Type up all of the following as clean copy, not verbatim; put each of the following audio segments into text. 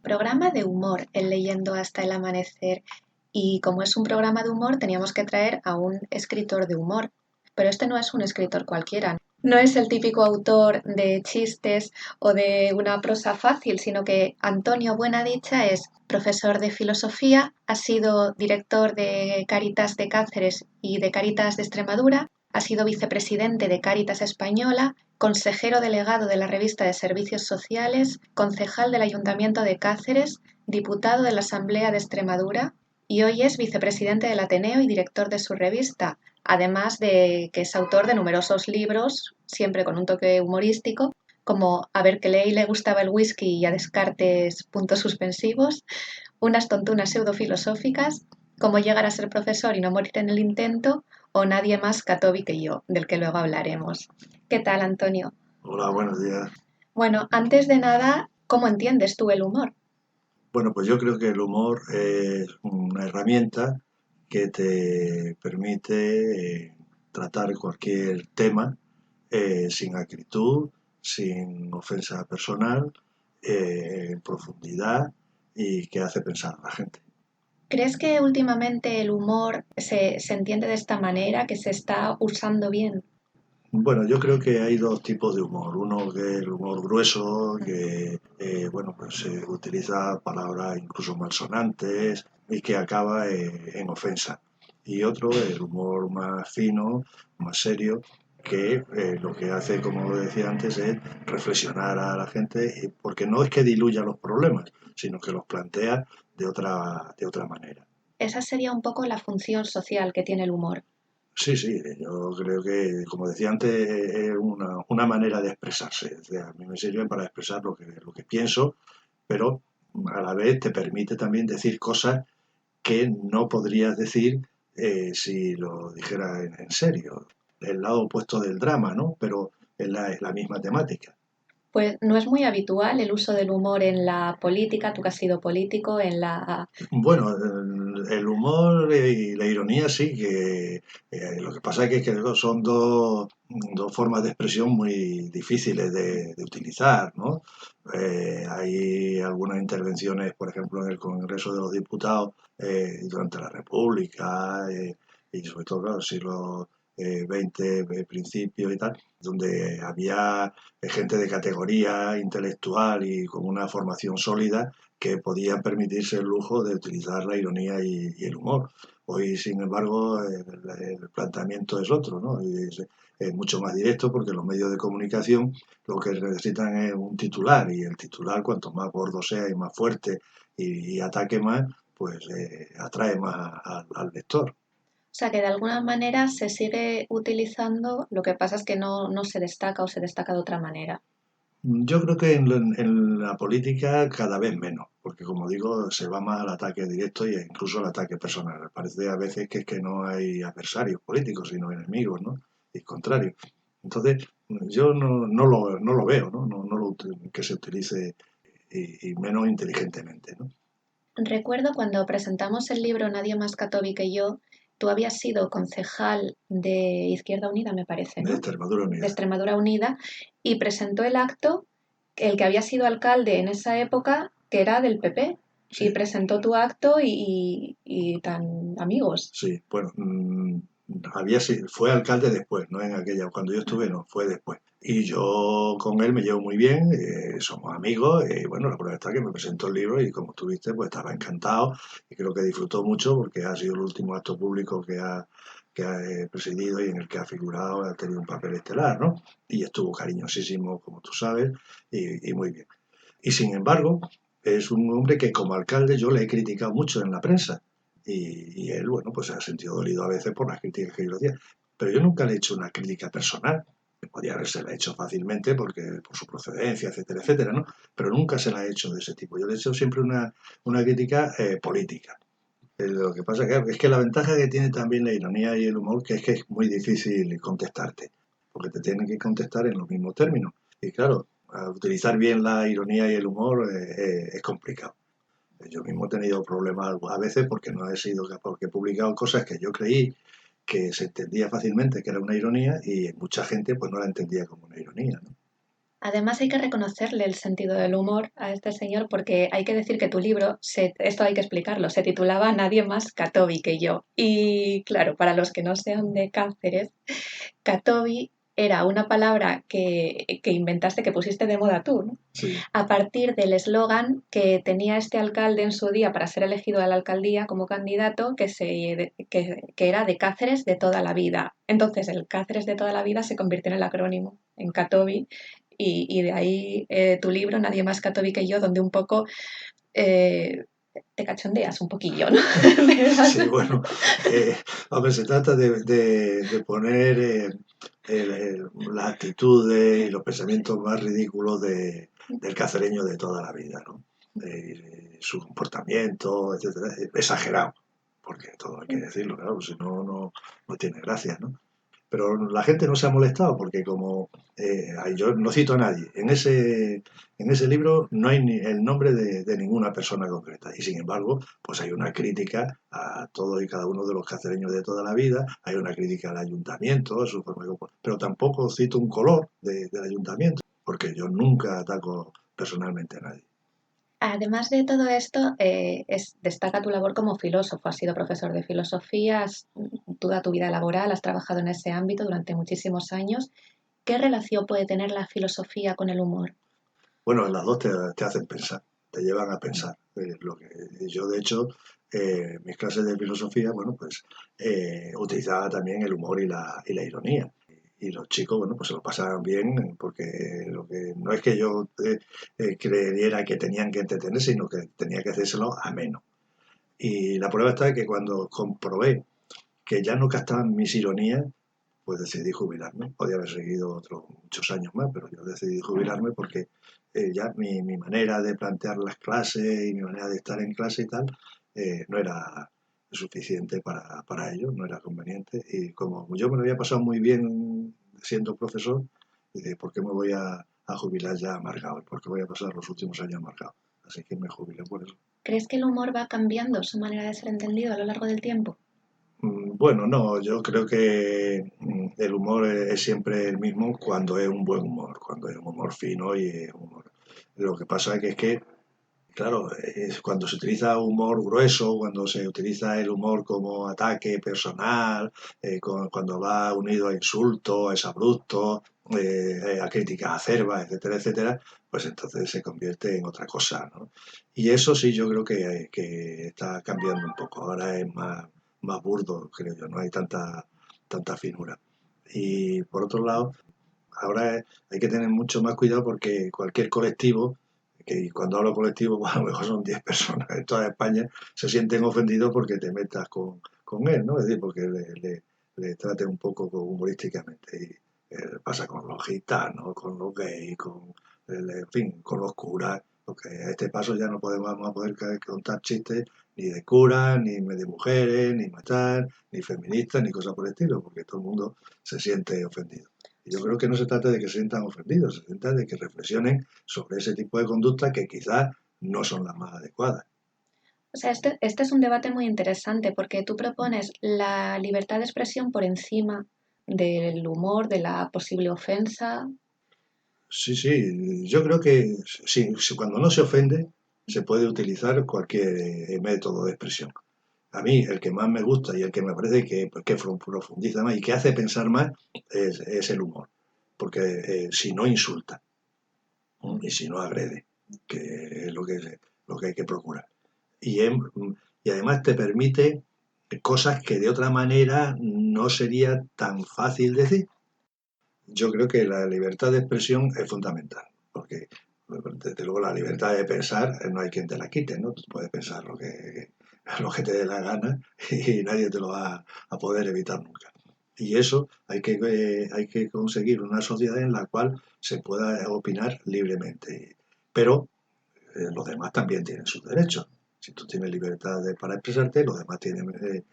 programa de humor en Leyendo hasta el amanecer y como es un programa de humor teníamos que traer a un escritor de humor, pero este no es un escritor cualquiera. No es el típico autor de chistes o de una prosa fácil, sino que Antonio Buenadicha es profesor de filosofía, ha sido director de Cáritas de Cáceres y de Cáritas de Extremadura, ha sido vicepresidente de Cáritas Española, consejero delegado de la Revista de Servicios Sociales, concejal del Ayuntamiento de Cáceres, diputado de la Asamblea de Extremadura y hoy es vicepresidente del Ateneo y director de su revista, además de que es autor de numerosos libros, siempre con un toque humorístico, como A Berkeley le gustaba el whisky y a Descartes puntos suspensivos, Unas tontunas pseudofilosóficas, Cómo llegar a ser profesor y no morir en el intento, o Nadie más Catobi que yo, del que luego hablaremos. ¿Qué tal, Antonio? Hola, buenos días. Bueno, antes de nada, ¿cómo entiendes tú el humor? Bueno, pues yo creo que el humor es una herramienta que te permite tratar cualquier tema sin acritud, sin ofensa personal, en profundidad y que hace pensar a la gente. ¿Crees que últimamente el humor se entiende de esta manera, que se está usando bien? Bueno, yo creo que hay dos tipos de humor. Uno que es el humor grueso, que bueno, pues se utiliza palabras incluso malsonantes y que acaba en ofensa. Y otro, el humor más fino, más serio, que lo que hace, como decía antes, es reflexionar a la gente, porque no es que diluya los problemas, sino que los plantea de otra manera. Esa sería un poco la función social que tiene el humor. Sí, sí, yo creo que, como decía antes, es una manera de expresarse. O sea, a mí me sirven para expresar lo que pienso, pero a la vez te permite también decir cosas que no podrías decir si lo dijera en serio. El lado opuesto del drama, ¿no? Pero es la misma temática. Pues no es muy habitual el uso del humor en la política, tú que has sido político, en la... Bueno, el humor y la ironía sí, que lo que pasa es que son dos formas de expresión muy difíciles de utilizar, ¿no? Hay algunas intervenciones, por ejemplo, en el Congreso de los Diputados durante la República y sobre todo, claro, el siglo XX, principio y tal, donde había gente de categoría intelectual y con una formación sólida que podían permitirse el lujo de utilizar la ironía y el humor. Hoy, sin embargo, el planteamiento es otro, ¿no? Y es mucho más directo porque los medios de comunicación lo que necesitan es un titular y el titular, cuanto más gordo sea y más fuerte y ataque más, pues atrae más al lector. O sea, que de alguna manera se sigue utilizando, lo que pasa es que no se destaca o se destaca de otra manera. Yo creo que en la política cada vez menos, porque como digo, se va más al ataque directo e incluso al ataque personal. Parece a veces que es que no hay adversarios políticos, sino enemigos, ¿no? Y contrario. Entonces, yo no lo veo, ¿no? Que se utilice y menos inteligentemente, ¿no? Recuerdo cuando presentamos el libro Nadie más Catobi que yo, tú habías sido concejal de Izquierda Unida, me parece, De ¿no? Extremadura De Unida. Extremadura Unida, y presentó el acto, el que había sido alcalde en esa época, que era del PP, y Sí. presentó tu acto y tan amigos. Sí, bueno, fue alcalde después, no en aquella, cuando yo estuve no, fue después. Y yo con él me llevo muy bien, somos amigos, y bueno, la prueba está que me presentó el libro y como tú viste, pues estaba encantado y creo que disfrutó mucho porque ha sido el último acto público que ha presidido y en el que ha figurado, ha tenido un papel estelar, ¿no? Y estuvo cariñosísimo, como tú sabes, y muy bien. Y sin embargo, es un hombre que como alcalde yo le he criticado mucho en la prensa. Y él, bueno, pues se ha sentido dolido a veces por las críticas que yo le hacía. Pero yo nunca le he hecho una crítica personal, que podía haberse la hecho fácilmente porque por su procedencia, etcétera, etcétera, ¿no? Pero nunca se la he hecho de ese tipo. Yo le he hecho siempre una crítica política. Lo que pasa es que la ventaja que tiene también la ironía y el humor que es muy difícil contestarte, porque te tienen que contestar en los mismos términos. Y claro, utilizar bien la ironía y el humor es complicado. Yo mismo he tenido problemas a veces porque no he sido capaz, porque he publicado cosas que yo creí que se entendía fácilmente que era una ironía y mucha gente pues no la entendía como una ironía, ¿no? Además hay que reconocerle el sentido del humor a este señor porque hay que decir que tu libro, esto hay que explicarlo, se titulaba Nadie más Catovi que yo. Y claro, para los que no sean de Cáceres, Catovi era una palabra que inventaste, que pusiste de moda tú, ¿no? Sí, A partir del eslogan que tenía este alcalde en su día para ser elegido a la alcaldía como candidato, que era de Cáceres de toda la vida. Entonces el Cáceres de toda la vida se convirtió en el acrónimo, en Catovi, y de ahí tu libro, Nadie más Catovi que yo, donde un poco eh, te cachondeas un poquillo, ¿no? sí, bueno, hombre, se trata de poner las actitudes y los pensamientos más ridículos del cacereño de toda la vida, ¿no? Su comportamiento, etcétera, exagerado, porque todo hay que decirlo, claro, si no, no tiene gracia, ¿no? Pero la gente no se ha molestado porque como yo no cito a nadie, en ese libro no hay ni el nombre de ninguna persona concreta y sin embargo pues hay una crítica a todos y cada uno de los cacereños de toda la vida, hay una crítica al ayuntamiento, a su forma de pero tampoco cito un color del ayuntamiento porque yo nunca ataco personalmente a nadie. Además de todo esto, destaca tu labor como filósofo. Has sido profesor de filosofía, toda tu vida laboral, has trabajado en ese ámbito durante muchísimos años. ¿Qué relación puede tener la filosofía con el humor? Bueno, las dos te hacen pensar, te llevan a pensar. Lo que yo, de hecho, mis clases de filosofía, bueno, pues utilizaba también el humor y la ironía. Y los chicos, bueno, pues se lo pasaban bien porque lo que no es que yo creyera que tenían que entretenerse, sino que tenía que hacérselo ameno. Y la prueba está que cuando comprobé que ya no captaban mis ironías, pues decidí jubilarme. Podía haber seguido otros muchos años más, pero yo decidí jubilarme porque ya mi manera de plantear las clases y mi manera de estar en clase y tal no era suficiente para ellos, no era conveniente. Y como yo me lo había pasado muy bien siendo profesor, dije, ¿por qué me voy a jubilar ya amargado? ¿Por qué voy a pasar los últimos años amargado? Así que me jubilé por eso. ¿Crees que el humor va cambiando su manera de ser entendido a lo largo del tiempo? Bueno, no, yo creo que el humor es siempre el mismo cuando es un buen humor, cuando es un humor fino y humor. Lo que pasa es que claro, es cuando se utiliza humor grueso, cuando se utiliza el humor como ataque personal, cuando va unido a insultos, a exabruptos, a críticas acerbas, etcétera, etcétera, pues entonces se convierte en otra cosa, ¿no? Y eso sí, yo creo que está cambiando un poco. Ahora es más burdo, creo yo, no hay tanta finura. Y por otro lado, ahora hay que tener mucho más cuidado porque cualquier colectivo, que cuando hablo colectivo, pues a lo mejor son 10 personas en toda España, se sienten ofendidos porque te metas con él, ¿no? Es decir, porque le trate un poco humorísticamente. Y pasa con los gitanos, con los gays, en fin, con los curas, porque a este paso ya no podemos vamos a poder contar chistes ni de curas, ni de mujeres, ni matar, ni feministas, ni cosas por el estilo, porque todo el mundo se siente ofendido. Y yo creo que no se trata de que se sientan ofendidos, se trata de que reflexionen sobre ese tipo de conductas que quizás no son las más adecuadas. O sea, este es un debate muy interesante porque tú propones la libertad de expresión por encima del humor, de la posible ofensa. Sí, sí, yo creo que sí, cuando no se ofende se puede utilizar cualquier método de expresión. A mí el que más me gusta y el que me parece que profundiza más y que hace pensar más es el humor, porque si no insulta, ¿no? Y si no agrede, que es lo que hay que procurar. Y, y además te permite cosas que de otra manera no sería tan fácil decir. Yo creo que la libertad de expresión es fundamental, porque desde luego la libertad de pensar no hay quien te la quite, ¿no? Tú puedes pensar lo que te dé la gana y nadie te lo va a poder evitar nunca. Y eso hay que conseguir una sociedad en la cual se pueda opinar libremente. Pero los demás también tienen sus derechos. Si tú tienes libertad para expresarte, los demás tienen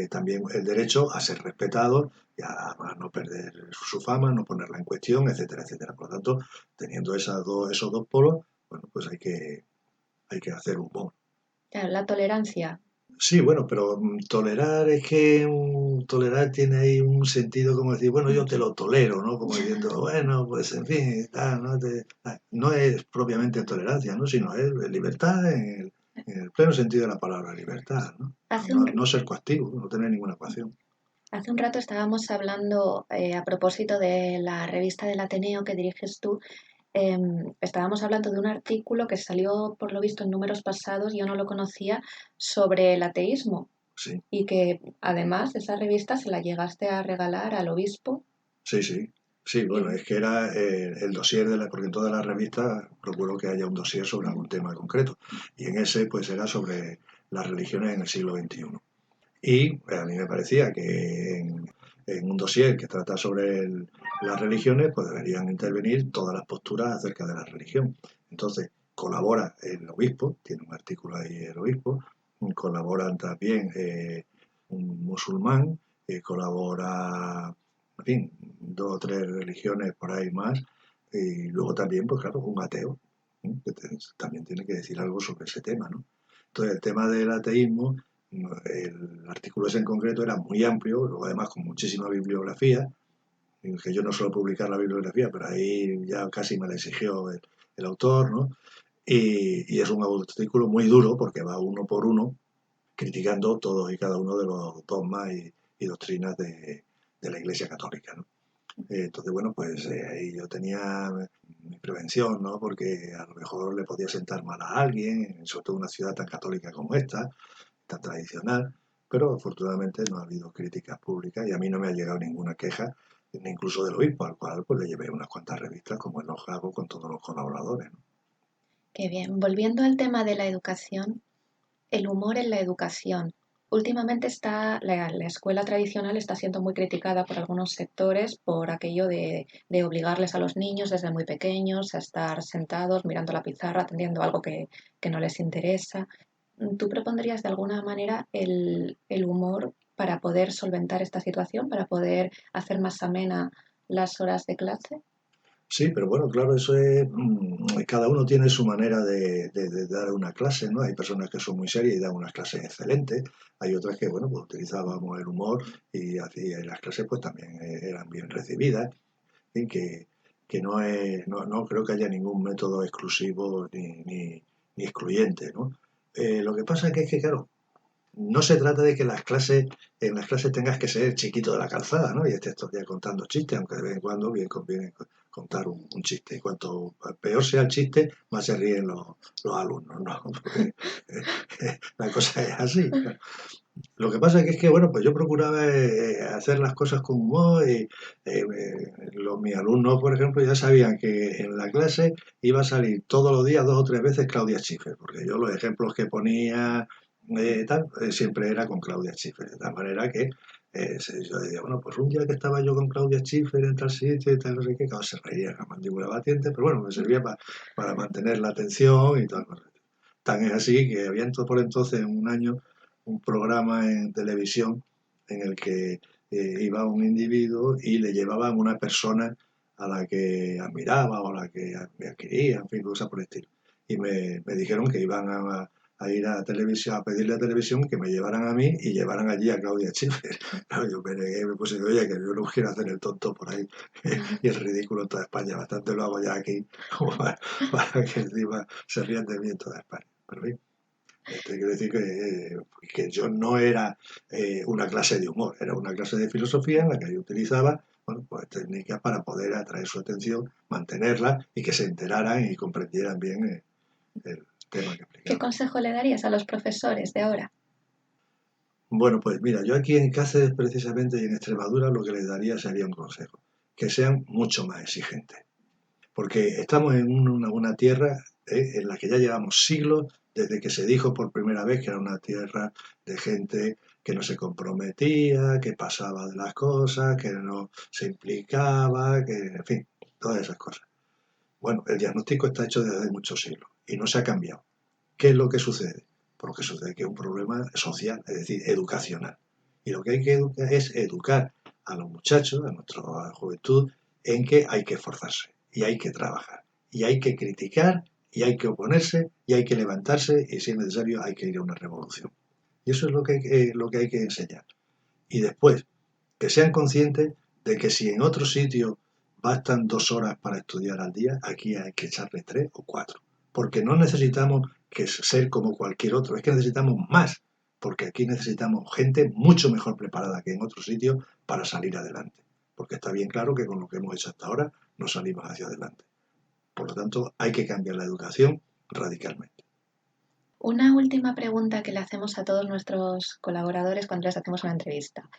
también el derecho a ser respetados y a no perder su fama, no ponerla en cuestión, etcétera, etcétera. Por lo tanto, teniendo esos dos polos, bueno, pues hay que hacer un bon. Claro, la tolerancia. Sí, bueno, pero tolerar es que tolerar tiene ahí un sentido como decir, bueno, yo te lo tolero, ¿no? Como diciendo, bueno, pues en fin, tal, ¿no? No es propiamente tolerancia, ¿no? Sino es libertad en el pleno sentido de la palabra libertad, ¿no? Hace No, un, no ser coactivo, no tener ninguna coacción. hace un rato estábamos hablando a propósito de la revista del Ateneo que diriges tú. Estábamos hablando de un artículo que salió, por lo visto, en números pasados, yo no lo conocía, sobre el ateísmo Sí, y que además esa revista se la llegaste a regalar al obispo. sí, sí. Sí, bueno, es que era el dossier porque en todas las revistas procuro que haya un dossier sobre algún tema concreto. Y en ese, pues era sobre las religiones en el siglo XXI. Y a mí me parecía que en un dossier que trata sobre las religiones, pues deberían intervenir todas las posturas acerca de la religión. Entonces, colabora el obispo, tiene un artículo ahí el obispo, colaboran también un musulmán, colabora, en fin, dos o tres religiones por ahí más, y luego también, pues claro, un ateo, que también tiene que decir algo sobre ese tema, ¿no? Entonces, el tema del ateísmo, el artículo ese en concreto era muy amplio, luego además con muchísima bibliografía, que yo no suelo publicar la bibliografía, pero ahí ya casi me la exigió el autor, ¿no? Y es un artículo muy duro porque va uno por uno criticando todos y cada uno de los dogmas y doctrinas de la Iglesia Católica, ¿no? Entonces, bueno, pues ahí yo tenía mi prevención, ¿no? Porque a lo mejor le podía sentar mal a alguien, sobre todo en una ciudad tan católica como esta, tan tradicional, pero afortunadamente no ha habido críticas públicas y a mí no me ha llegado ninguna queja, incluso del obispo, al cual pues le llevé unas cuantas revistas como lo hago con todos los colaboradores, ¿no? Qué bien. Volviendo al tema de la educación, el humor en la educación. Últimamente la escuela tradicional está siendo muy criticada por algunos sectores por aquello de obligarles a los niños desde muy pequeños a estar sentados mirando la pizarra, atendiendo algo que no les interesa. ¿Tú propondrías de alguna manera el humor para poder solventar esta situación, para poder hacer más amena las horas de clase? Sí, pero bueno, claro, eso es, cada uno tiene su manera de dar una clase, ¿no? Hay personas que son muy serias y dan unas clases excelentes, hay otras que, bueno, pues utilizábamos el humor y las clases pues también eran bien recibidas, en fin, que no creo que haya ningún método exclusivo ni excluyente, ¿no? Lo que pasa es que, claro, no se trata de que en las clases tengas que ser chiquito de la calzada, ¿no? Y estés todo el día contando chistes, aunque de vez en cuando bien conviene contar un chiste. Y cuanto peor sea el chiste, más se ríen los alumnos, ¿no? Porque la cosa es así. Lo que pasa es que, bueno, pues yo procuraba hacer las cosas con humor y mis alumnos, por ejemplo, ya sabían que en la clase iba a salir todos los días dos o tres veces Claudia Schiffer, porque yo los ejemplos que ponía siempre era con Claudia Schiffer, de tal manera que yo decía, bueno, pues un día que estaba yo con Claudia Schiffer en tal sitio y tal, no sé qué, claro, se reía la mandíbula batiente, pero bueno, me servía para mantener la atención y tal. Tan es así que había por entonces un año un programa en televisión en el que iba un individuo y le llevaban una persona a la que admiraba o a la que quería, en fin, cosas por el estilo. Y me dijeron que iban a ir a televisión, a pedirle a televisión que me llevaran a mí y llevaran allí a Claudia Schiffer. Claro, yo me negué, me puse, oye, que yo no quiero hacer el tonto por ahí y el ridículo en toda España, bastante lo hago ya aquí como para que encima se rían de mí en toda España. Pero bien, te quiero decir que yo no era una clase de humor, era una clase de filosofía en la que yo utilizaba, bueno, pues técnicas para poder atraer su atención, mantenerla y que se enteraran y comprendieran bien el tema que ¿Qué explicaba. consejo le darías a los profesores de ahora? Bueno, pues mira, yo aquí en Cáceres precisamente y en Extremadura lo que les daría sería un consejo, que sean mucho más exigentes. Porque estamos en una tierra en la que ya llevamos siglos desde que se dijo por primera vez que era una tierra de gente que no se comprometía, que pasaba de las cosas, que no se implicaba, que, en fin, todas esas cosas. Bueno, el diagnóstico está hecho desde hace muchos siglos y no se ha cambiado. ¿Qué es lo que sucede? Pues lo que sucede es que es un problema social, es decir, educacional. Y lo que hay que educar es educar a los muchachos, a nuestra juventud, en que hay que esforzarse y hay que trabajar y hay que criticar y hay que oponerse y hay que levantarse y si es necesario hay que ir a una revolución. Y eso es lo que hay que enseñar. Y después, que sean conscientes de que si en otro sitio bastan 2 horas para estudiar al día, aquí hay que echarle 3 o 4. Porque no necesitamos que ser como cualquier otro, es que necesitamos más, porque aquí necesitamos gente mucho mejor preparada que en otros sitios para salir adelante. Porque está bien claro que con lo que hemos hecho hasta ahora no salimos hacia adelante. Por lo tanto, hay que cambiar la educación radicalmente. Una última pregunta que le hacemos a todos nuestros colaboradores cuando les hacemos una entrevista.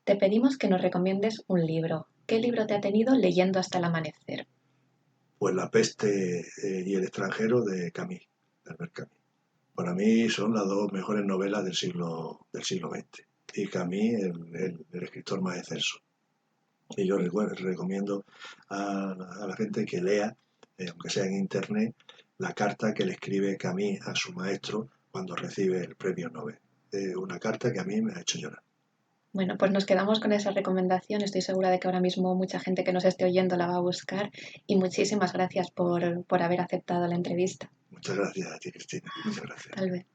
Te pedimos que nos recomiendes un libro. ¿Qué libro te ha tenido leyendo hasta el amanecer? Pues La peste y el extranjero de Camus, de Albert Camus. Para mí son las dos mejores novelas del siglo XX. Y Camus, el escritor más excelso. Y yo recomiendo a la gente que lea, aunque sea en internet, la carta que le escribe Camus a su maestro cuando recibe el premio Nobel. Una carta que a mí me ha hecho llorar. Bueno, pues nos quedamos con esa recomendación. Estoy segura de que ahora mismo mucha gente que nos esté oyendo la va a buscar. Y muchísimas gracias por haber aceptado la entrevista. Muchas gracias a ti, Cristina. Muchas gracias. Tal vez.